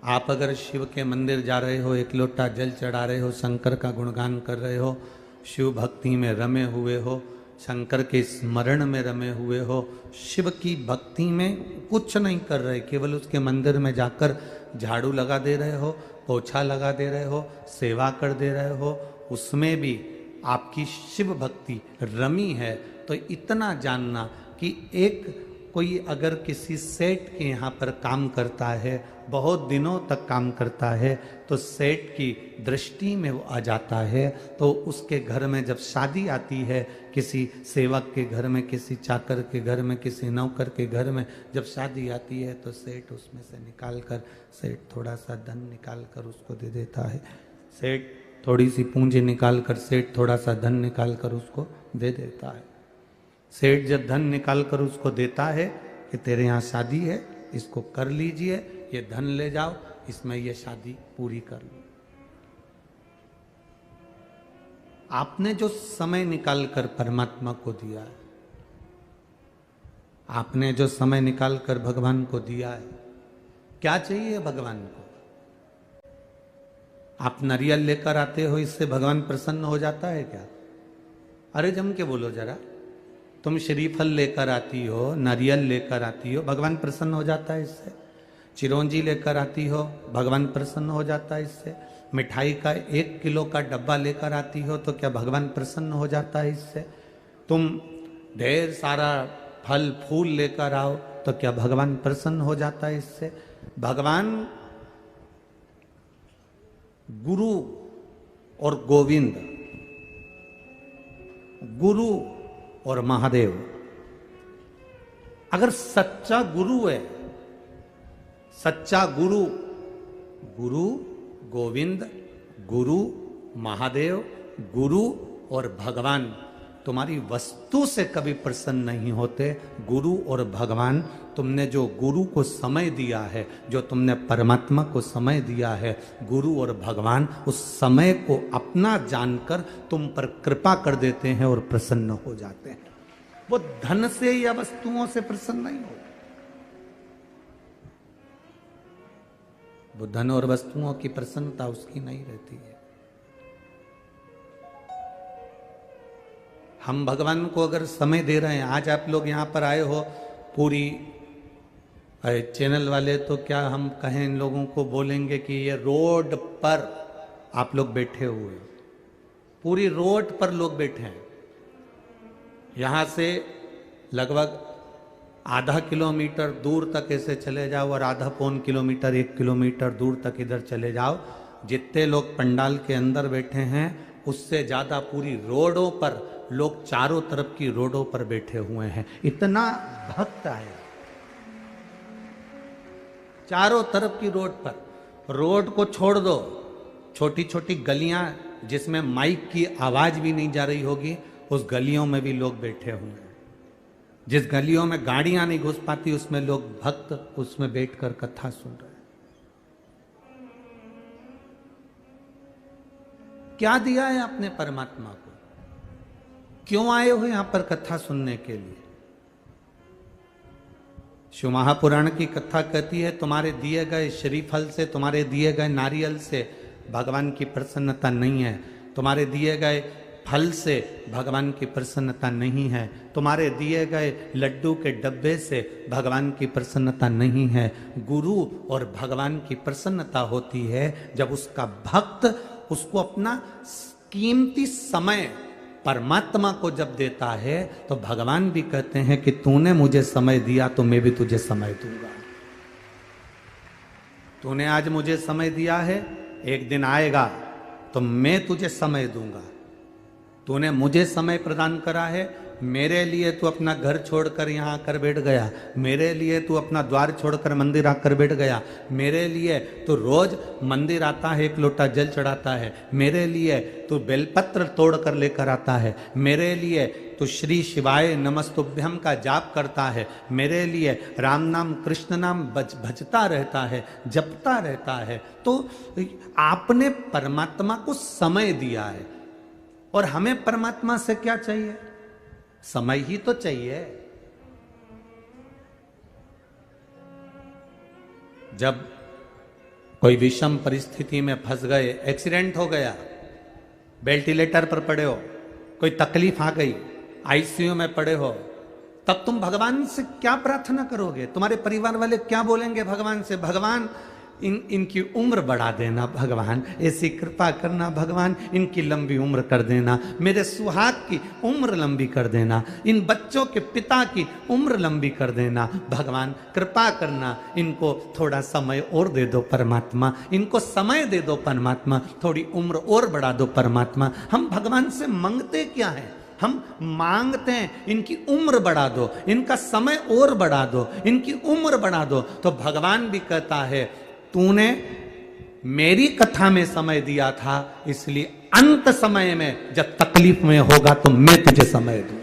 आप अगर शिव के मंदिर जा रहे हो, एक लोटा जल चढ़ा रहे हो, शंकर का गुणगान कर रहे हो, शिव भक्ति में रमे हुए हो, शंकर के स्मरण में रमे हुए हो, शिव की भक्ति में कुछ नहीं कर रहे, केवल उसके मंदिर में जाकर झाड़ू लगा दे रहे हो, पोछा लगा दे रहे हो, सेवा कर दे रहे हो, उसमें भी आपकी शिव भक्ति रमी है, तो इतना जानना कि एक कोई अगर किसी सेठ के यहाँ पर काम करता है, बहुत दिनों तक काम करता है, तो सेठ की दृष्टि में वो आ जाता है, तो उसके घर में जब शादी आती है, किसी सेवक के घर में, किसी चाकर के घर में, किसी नौकर के घर में जब शादी आती है, तो सेठ उसमें से निकाल कर, सेठ थोड़ा सा धन निकाल कर उसको दे देता है, सेठ थोड़ी सी पूंजी निकाल कर, सेठ थोड़ा सा धन निकाल कर उसको दे देता है। सेठ जब धन निकाल कर उसको देता है कि तेरे यहाँ शादी है, इसको कर लीजिए, ये धन ले जाओ, इसमें ये शादी पूरी कर लो। आपने जो समय निकाल कर परमात्मा को दिया है, आपने जो समय निकाल कर भगवान को दिया है, क्या चाहिए भगवान को? आप नारियल लेकर आते हो, इससे भगवान प्रसन्न हो जाता है क्या? अरे जम के बोलो जरा, तुम श्रीफल लेकर आती हो, नारियल लेकर आती हो, भगवान प्रसन्न हो जाता है इससे? चिरौंजी लेकर आती हो, भगवान प्रसन्न हो जाता है इससे? मिठाई का 1 किलो का डब्बा लेकर आती हो, तो क्या भगवान प्रसन्न हो जाता है इससे? तुम ढेर सारा फल फूल लेकर आओ, तो क्या भगवान प्रसन्न हो जाता है इससे? भगवान गुरु और गोविंद, गुरु और महादेव, अगर सच्चा गुरु है, सच्चा गुरु, गुरु गोविंद, गुरु महादेव, गुरु और भगवान तुम्हारी वस्तु से कभी प्रसन्न नहीं होते। गुरु और भगवान, तुमने जो गुरु को समय दिया है, जो तुमने परमात्मा को समय दिया है, गुरु और भगवान उस समय को अपना जानकर तुम पर कृपा कर देते हैं और प्रसन्न हो जाते हैं। वो धन से या वस्तुओं से प्रसन्न नहीं हो। वो धन और वस्तुओं की प्रसन्नता उसकी नहीं रहती है। हम भगवान को अगर समय दे रहे हैं, आज आप लोग यहां पर आए हो, पूरी चैनल वाले तो क्या हम कहें, इन लोगों को बोलेंगे कि ये रोड पर आप लोग बैठे हुए, पूरी रोड पर लोग बैठे हैं। यहां से लगभग आधा किलोमीटर दूर तक ऐसे चले जाओ और आधा पौन किलोमीटर 1 किलोमीटर दूर तक इधर चले जाओ, जितने लोग पंडाल के अंदर बैठे हैं उससे ज्यादा पूरी रोडों पर लोग, चारों तरफ की रोडों पर बैठे हुए हैं। इतना भक्त है चारों तरफ की रोड पर। रोड को छोड़ दो, छोटी छोटी गलियां जिसमें माइक की आवाज भी नहीं जा रही होगी, उस गलियों में भी लोग बैठे हुए हैं। जिस गलियों में गाड़ियां नहीं घुस पाती, उसमें लोग भक्त उसमें बैठकर कथा सुन रहे हैं। क्या दिया है आपने परमात्मा को? क्यों आए हो यहां पर कथा सुनने के लिए? शिव महापुराण की कथा कहती है, तुम्हारे दिए गए श्रीफल से, तुम्हारे दिए गए नारियल से भगवान की प्रसन्नता नहीं है, तुम्हारे दिए गए फल से भगवान की प्रसन्नता नहीं है, तुम्हारे दिए गए लड्डू के डब्बे से भगवान की प्रसन्नता नहीं है। गुरु और भगवान की प्रसन्नता होती है जब उसका भक्त उसको अपना कीमती समय परमात्मा को जब देता है, तो भगवान भी कहते हैं कि तूने मुझे समय दिया तो मैं भी तुझे समय दूंगा। तूने आज मुझे समय दिया है, एक दिन आएगा तो मैं तुझे समय दूंगा। तूने मुझे समय प्रदान करा है, मेरे लिए तू अपना घर छोड़कर यहाँ आकर बैठ गया, मेरे लिए तू अपना द्वार छोड़कर मंदिर आकर बैठ गया, मेरे लिए तू रोज मंदिर आता है, 1 लोटा जल चढ़ाता है, मेरे लिए तू बेलपत्र तोड़ कर लेकर आता है, मेरे लिए तू श्री शिवाय नमस्तुभ्यम का जाप करता है, मेरे लिए राम नाम कृष्ण नाम भजता रहता है, जपता रहता है। तो आपने परमात्मा को समय दिया है, और हमें परमात्मा से क्या चाहिए? समय ही तो चाहिए। जब कोई विषम परिस्थिति में फंस गए, एक्सीडेंट हो गया, वेंटिलेटर पर पड़े हो, कोई तकलीफ आ गई, आईसीयू में पड़े हो, तब तुम भगवान से क्या प्रार्थना करोगे? तुम्हारे परिवार वाले क्या बोलेंगे भगवान से? भगवान इनकी उम्र बढ़ा देना, भगवान ऐसी कृपा करना, भगवान इनकी लंबी उम्र कर देना, मेरे सुहाग की उम्र लंबी कर देना, इन बच्चों के पिता की उम्र लंबी कर देना, भगवान कृपा करना, इनको थोड़ा समय और दे दो परमात्मा, इनको समय दे दो परमात्मा, थोड़ी उम्र और बढ़ा दो परमात्मा। हम भगवान से मांगते क्या है? हम मांगते हैं इनकी उम्र बढ़ा दो, इनका समय और बढ़ा दो, इनकी उम्र बढ़ा दो। तो भगवान भी कहता है तूने मेरी कथा में समय दिया था, इसलिए अंत समय में जब तकलीफ में होगा तो मैं तुझे समय दूं।